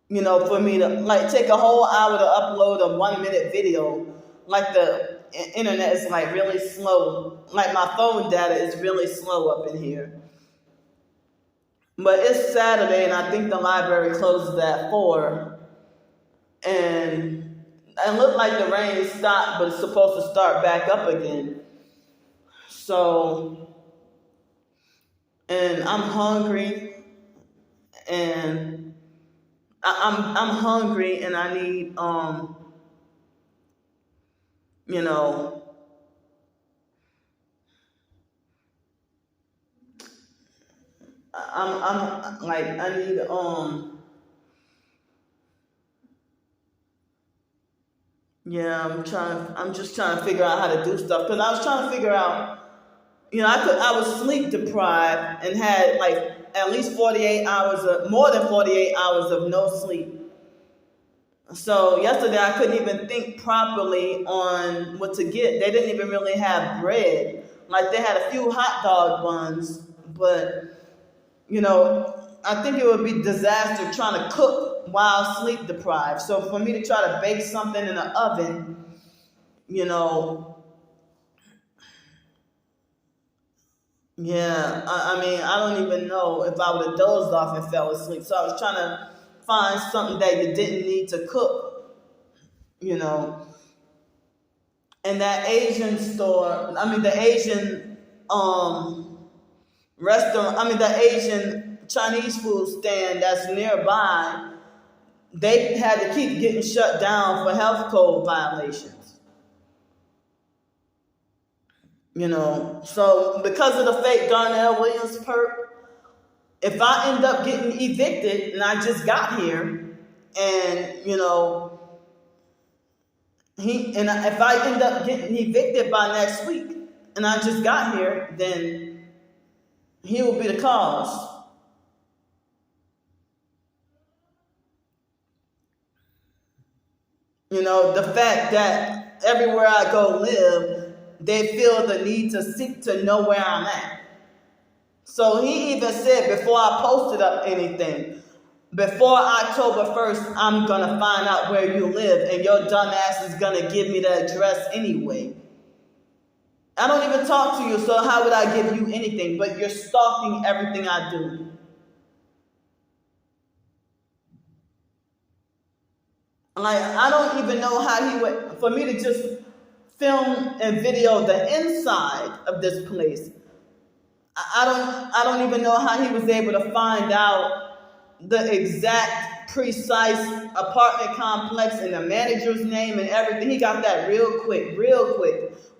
you know, for me to like take a whole hour to upload a 1-minute video. Like the internet is like really slow. Like my phone data is really slow up in here. But it's Saturday and I think the library closes at 4. And it looked like the rain stopped, but it's supposed to start back up again. So, and I'm hungry, and I'm hungry, and I need you know, I'm like I need yeah, I'm just trying to figure out how to do stuff, because I was trying to figure out, you know, I was sleep deprived and had like at least 48 hours more than 48 hours of no sleep. So yesterday I couldn't even think properly on what to get. They didn't even really have bread. Like they had a few hot dog buns, but you know, I think it would be disaster trying to cook while sleep deprived. So for me to try to bake something in the oven, you know, yeah, I mean, I don't even know if I would have dozed off and fell asleep. So I was trying to find something that you didn't need to cook, you know. And that Asian store, I mean, the Asian restaurant, I mean, the Asian Chinese food stand that's nearby, they had to keep getting shut down for health code violations. You know, so because of the fake Darnell Williams perk, if I end up getting evicted and I just got here, and you know, if I end up getting evicted by next week and I just got here, then he will be the cause. You know, the fact that everywhere I go live, they feel the need to seek to know where I'm at. So he even said before I posted up anything, before October 1st, I'm going to find out where you live, and your dumb ass is going to give me the address anyway. I don't even talk to you, so how would I give you anything? But you're stalking everything I do. Like, I don't even know how he would, for me to just film and video the inside of this place. I don't even know how he was able to find out the exact precise apartment complex and the manager's name and everything. He got that real quick.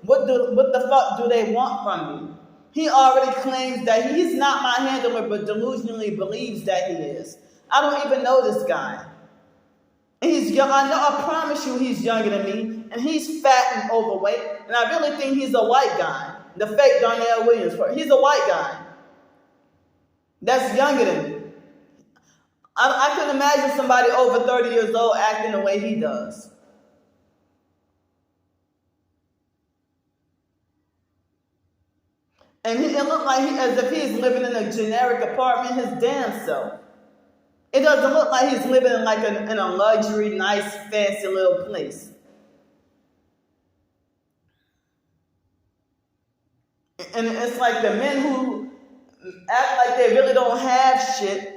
What the fuck do they want from me? He already claims that he's not my handler, but delusionally believes that he is. I don't even know this guy. He's young. I promise you he's younger than me. and he's fat and overweight, and I really think he's a white guy. The fake Darnell Williams, he's a white guy that's younger than me. I couldn't imagine somebody over 30 years old acting the way he does. And it looked like as if he's living in a generic apartment his damn self. It doesn't look like he's living in like in a luxury, nice, fancy little place. And it's like the men who act like they really don't have shit,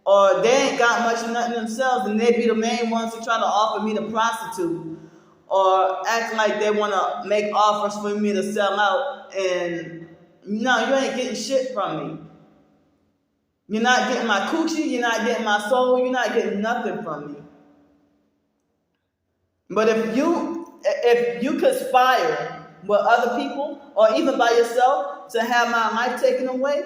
or they ain't got much of nothing themselves, and they be the main ones who try to offer me to prostitute, or act like they want to make offers for me to sell out, and no, you ain't getting shit from me. You're not getting my coochie, you're not getting my soul, you're not getting nothing from me. But if you conspire with other people, or even by yourself, to have my life taken away,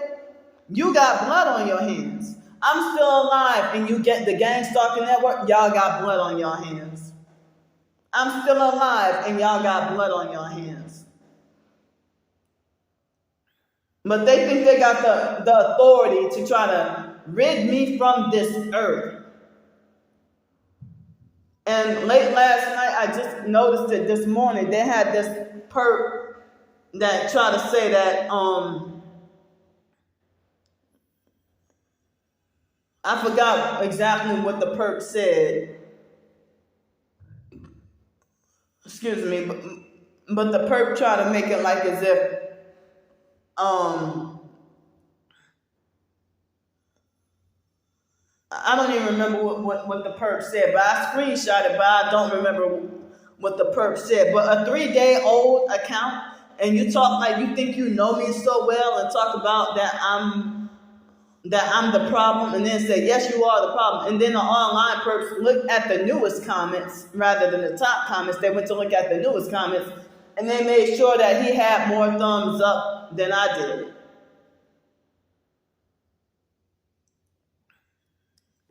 you got blood on your hands. I'm still alive, and you get the gang stalking network, y'all got blood on your hands. I'm still alive, and y'all got blood on your hands. But they think they got the authority to try to rid me from this earth. And late last night, I just noticed it this morning. They had this perp that tried to say that, I forgot exactly what the perp said. Excuse me, but the perp tried to make it like as if, I don't even remember what the perp said, but I screenshot it, but I don't remember what the perp said. But a 3-day-old account, and you talk like you think you know me so well, and talk about that I'm the problem, and then say, yes, you are the problem. And then the online perps look at the newest comments rather than the top comments. They went to look at the newest comments, and they made sure that he had more thumbs up than I did.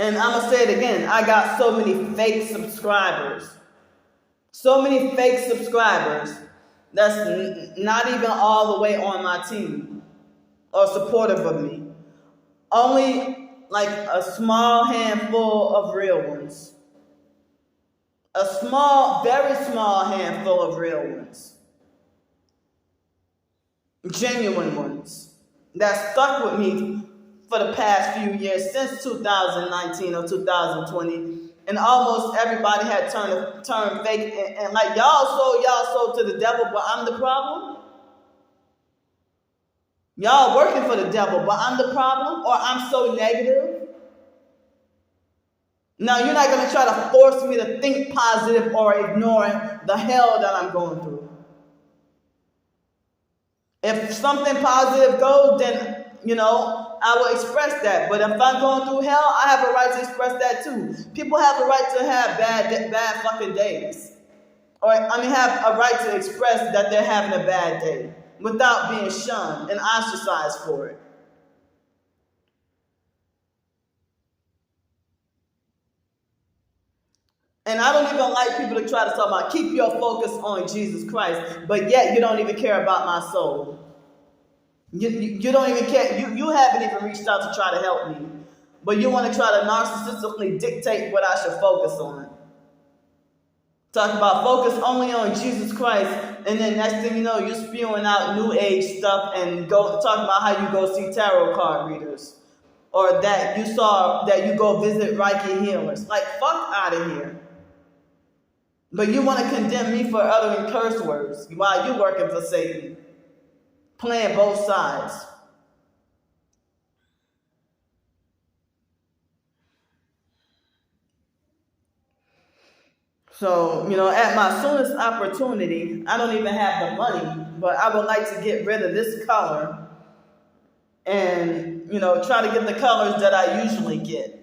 And I'm going to say it again. I got so many fake subscribers. So many fake subscribers that's not even all the way on my team or supportive of me. Only like a small handful of real ones. A small, very small handful of real ones. Genuine ones that stuck with me for the past few years, since 2019 or 2020, and almost everybody had turned fake, and like y'all sold to the devil, but I'm the problem. Y'all working for the devil, but I'm the problem, or I'm so negative. Now you're not gonna try to force me to think positive or ignore the hell that I'm going through. If something positive goes, then I will express that. But if I'm going through hell, I have a right to express that too. People have a right to have bad fucking days. Have a right to express that they're having a bad day without being shunned and ostracized for it. And I don't even like people to try to talk about keep your focus on Jesus Christ, but yet you don't even care about my soul. You don't even care. You haven't even reached out to try to help me. But you want to try to narcissistically dictate what I should focus on. Talk about focus only on Jesus Christ, and then next thing you know, you're spewing out new age stuff and talk about how you go see tarot card readers. Or that you go visit Reiki healers. Like, fuck out of here. But you want to condemn me for uttering curse words while you're working for Satan. Playing both sides. So, at my soonest opportunity, I don't even have the money, but I would like to get rid of this color and, try to get the colors that I usually get.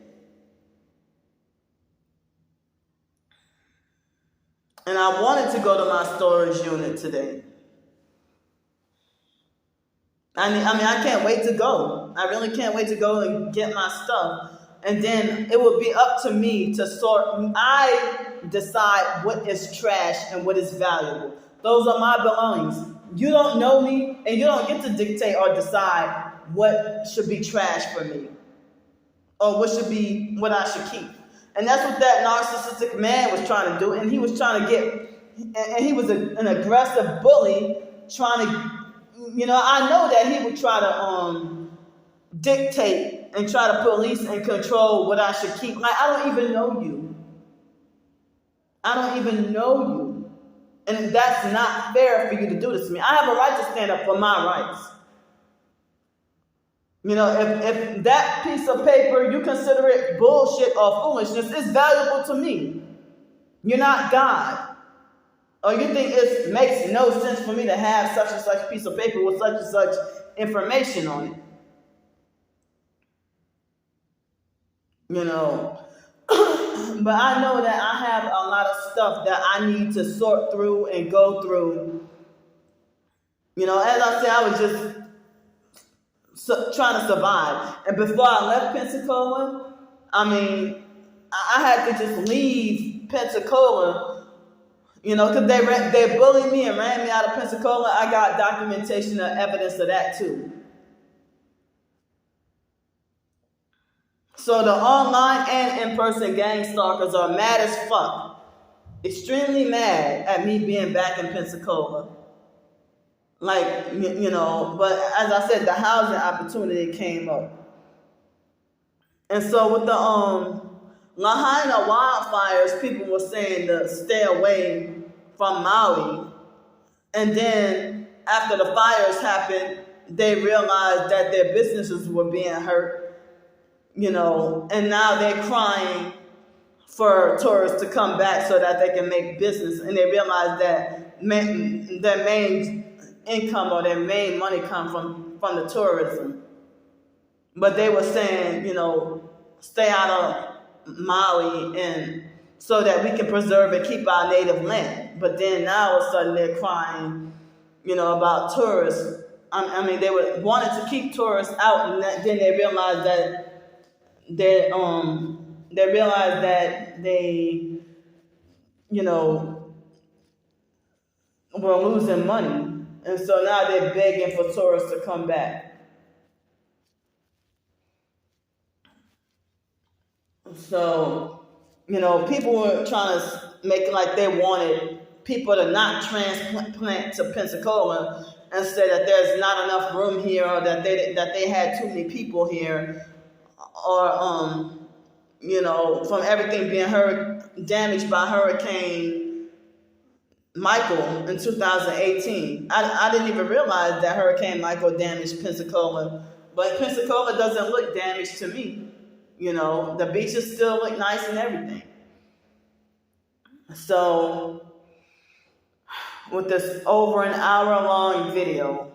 And I wanted to go to my storage unit today. I can't wait to go. I really can't wait to go and get my stuff. And then it would be up to me to sort. I decide what is trash and what is valuable. Those are my belongings. You don't know me, and you don't get to dictate or decide what should be trash for me or what should be what I should keep. And that's what that narcissistic man was trying to do. And he was trying to and he was an aggressive bully trying to, I know that he would try to dictate and try to police and control what I should keep. Like, I don't even know you. I don't even know you. And that's not fair for you to do this to me. I have a right to stand up for my rights. If that piece of paper, you consider it bullshit or foolishness, it's valuable to me. You're not God. Or you think it makes no sense for me to have such and such piece of paper with such and such information on it. But I know that I have a lot of stuff that I need to sort through and go through. As I said, I was just trying to survive. And before I left Pensacola, I had to just leave Pensacola, because they bullied me and ran me out of Pensacola. I got documentation and evidence of that too. So the online and in-person gang stalkers are mad as fuck. Extremely mad at me being back in Pensacola. But as I said, the housing opportunity came up. And so with the Lahaina wildfires, people were saying to stay away from Maui. And then after the fires happened, they realized that their businesses were being hurt. And now they're crying for tourists to come back so that they can make business. And they realize that their main income or their main money comes from the tourism. But they were saying, stay out of Maui and so that we can preserve and keep our native land. But then now all of a sudden they're crying, about tourists. They wanted to keep tourists out, and then they realized that they were losing money. And so now they're begging for tourists to come back. So, people were trying to make it like they wanted people to not transplant to Pensacola and say that there's not enough room here, or that they had too many people here, or from everything being damaged by Hurricane Michael in 2018. I didn't even realize that Hurricane Michael damaged Pensacola, but Pensacola doesn't look damaged to me. The beaches still look nice and everything. So, with this over an hour long video,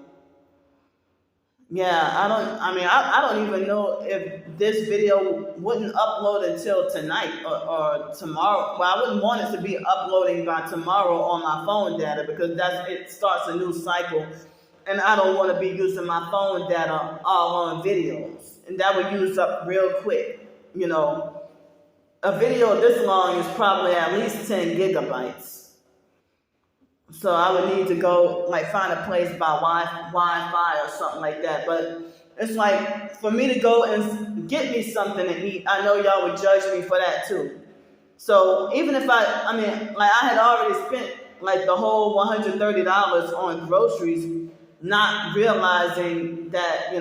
I don't even know if this video wouldn't upload until tonight or tomorrow. Well, I wouldn't want it to be uploading by tomorrow on my phone data, because it starts a new cycle, and I don't want to be using my phone data all on videos, and that would use up real quick. A video this long is probably at least 10 gigabytes. So I would need to go find a place by Wi-Fi or something like that. But it's for me to go and get me something to eat, I know y'all would judge me for that too. So even if I had already spent the whole $130 on groceries, not realizing that,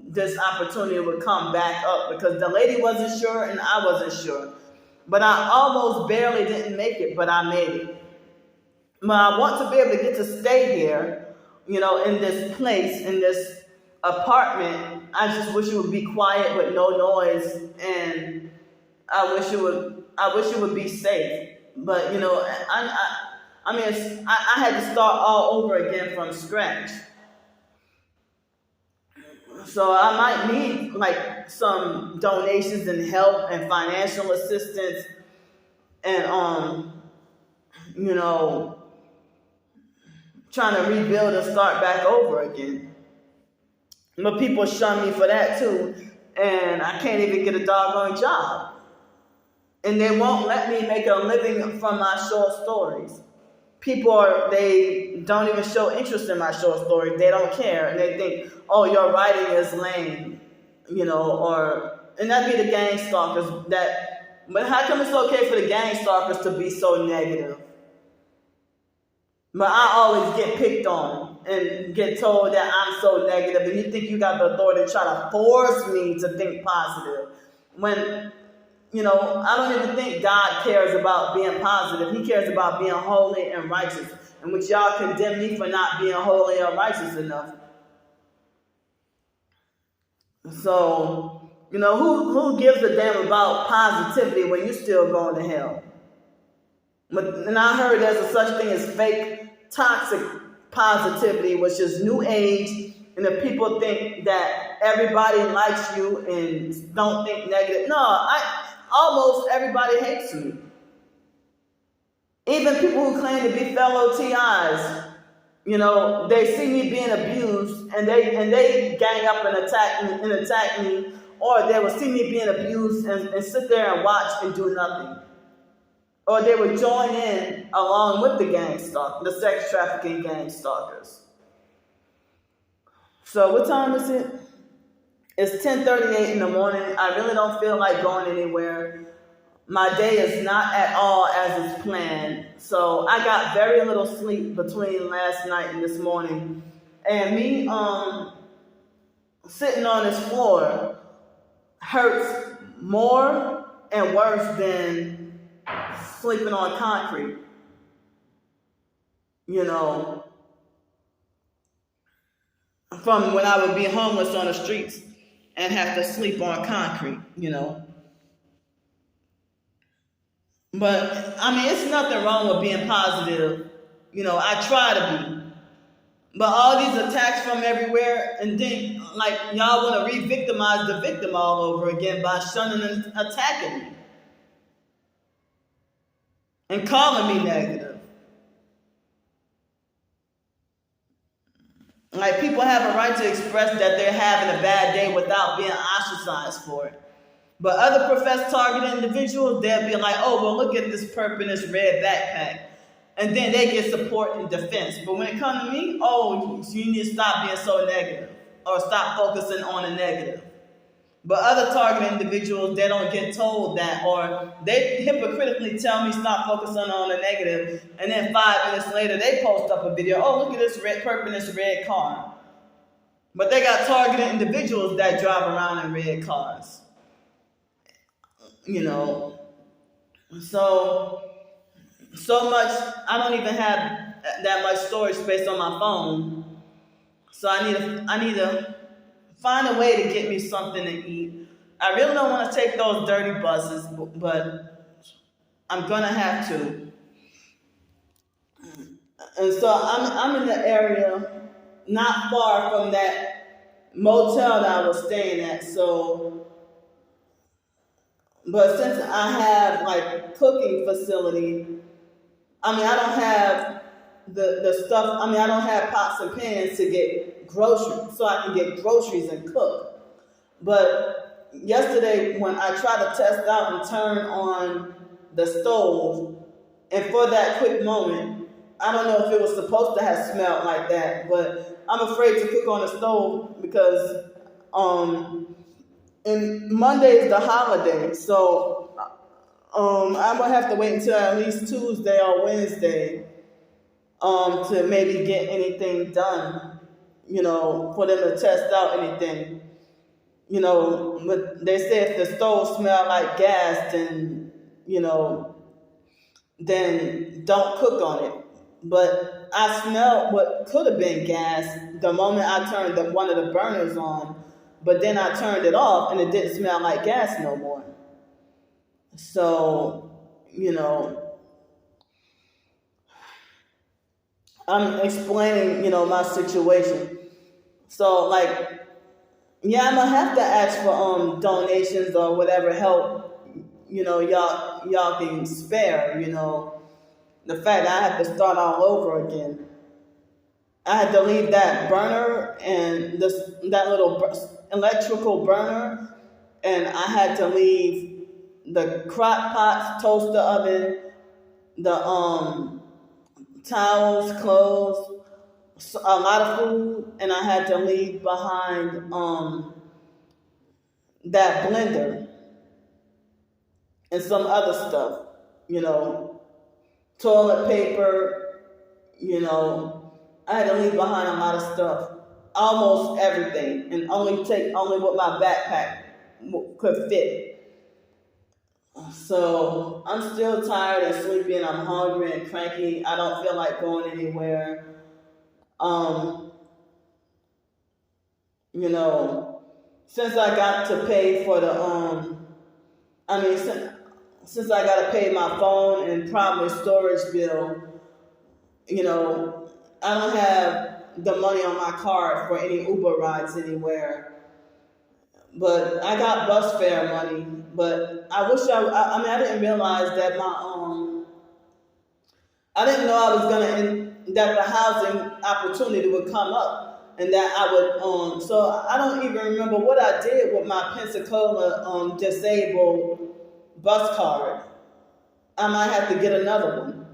this opportunity would come back up, because the lady wasn't sure and I wasn't sure. But I almost barely didn't make it, but I made it. But I want to be able to get to stay here, in this place, in this apartment. I just wish it would be quiet with no noise, and I wish it would be safe. But I had to start all over again from scratch. So I might need some donations and help and financial assistance, and trying to rebuild and start back over again. But people shun me for that too. and I can't even get a doggone job. And they won't let me make a living from my short stories. They don't even show interest in my short stories. They don't care. And they think, oh, your writing is lame, and that'd be the gang stalkers. But how come it's okay for the gang stalkers to be so negative? But I always get picked on and get told that I'm so negative, and you think you got the authority to try to force me to think positive. When, I don't even think God cares about being positive. He cares about being holy and righteous, in which y'all condemn me for not being holy or righteous enough. So, who gives a damn about positivity when you're still going to hell? And I heard there's a such thing as fake toxic positivity, which is new age, and if people think that everybody likes you and don't think negative. No, almost everybody hates me. Even people who claim to be fellow TIs, they see me being abused and they gang up and attack me, or they will see me being abused and sit there and watch and do nothing. Or they would join in along with the sex trafficking gang stalkers. So what time is it? It's 10:38 in the morning. I really don't feel like going anywhere. My day is not at all as it's planned. So I got very little sleep between last night and this morning. And me sitting on this floor hurts more and worse than sleeping on concrete, from when I would be homeless on the streets and have to sleep on concrete, But, it's nothing wrong with being positive. I try to be. But all these attacks from everywhere, and then, y'all want to re-victimize the victim all over again by shunning and attacking me. And calling me negative. People have a right to express that they're having a bad day without being ostracized for it. But other professed targeted individuals, they'll be like, oh, well, look at this perp in this red backpack. And then they get support and defense. But when it comes to me, you need to stop being so negative. Or stop focusing on the negative. But other targeted individuals, they don't get told that, or they hypocritically tell me stop focusing on the negative, and then 5 minutes later they post up a video, oh, look at this perp in this red car. But they got targeted individuals that drive around in red cars. So much, I don't even have that much storage space on my phone. So I need to find a way to get me something to eat. I really don't want to take those dirty buses, but I'm gonna have to. And so I'm in the area not far from that motel that I was staying at. So, but since I have cooking facility, I don't have the stuff. I don't have pots and pans to get groceries, so I can get groceries and cook. But yesterday, when I tried to test out and turn on the stove, and for that quick moment, I don't know if it was supposed to have smelled like that, but I'm afraid to cook on the stove because and Monday is the holiday, so I'm gonna have to wait until at least Tuesday or Wednesday to maybe get anything done, for them to test out anything. But they say if the stove smells like gas, then don't cook on it. But I smelled what could have been gas the moment I turned one of the burners on, but then I turned it off and it didn't smell like gas no more. So, I'm explaining, my situation. So, I'm gonna have to ask for donations or whatever help, y'all can spare, The fact that I have to start all over again. I had to leave that burner and that little electrical burner and I had to leave the crock pots, toaster oven, the towels, clothes, a lot of food, and I had to leave behind that blender and some other stuff, toilet paper, I had to leave behind a lot of stuff, almost everything, and only what my backpack could fit. So I'm still tired and sleepy, and I'm hungry and cranky. I don't feel like going anywhere. Since I got to pay for since I got to pay my phone and probably storage bill, I don't have the money on my card for any Uber rides anywhere. But I got bus fare money. But I wish I didn't realize that I didn't know I was that the housing opportunity would come up, and that I would, so I don't even remember what I did with my Pensacola disabled bus card. I might have to get another one.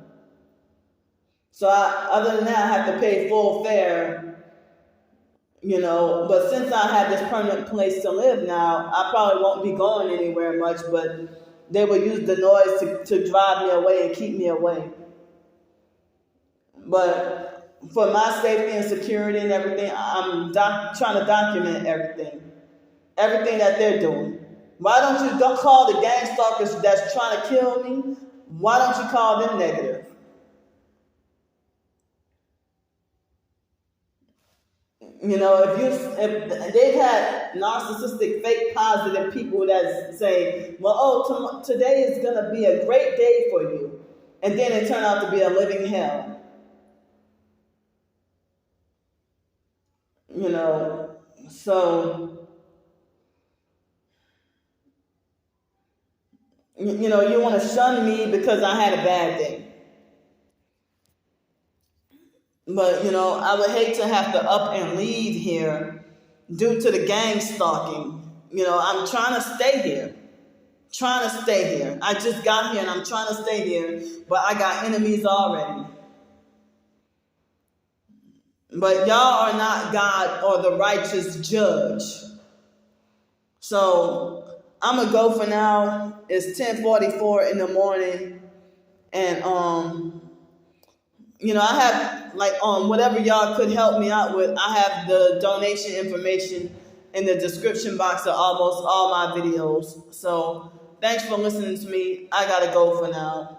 So other than that, I have to pay full fare, but since I have this permanent place to live now, I probably won't be going anywhere much, but they will use the noise to drive me away and keep me away. But for my safety and security and everything, I'm trying to document everything that they're doing. Why don't you call the gang stalkers that's trying to kill me? Why don't you call them negative? If they've had narcissistic, fake positive people that say, well, today is going to be a great day for you, and then it turned out to be a living hell. So, you want to shun me because I had a bad day. But, I would hate to have to up and leave here due to the gang stalking. I'm trying to stay here. I just got here and I'm trying to stay here, but I got enemies already. But y'all are not God or the righteous judge. So I'm going to go for now. It's 10:44 in the morning. And, I have, whatever y'all could help me out with, I have the donation information in the description box of almost all my videos. So thanks for listening to me. I got to go for now.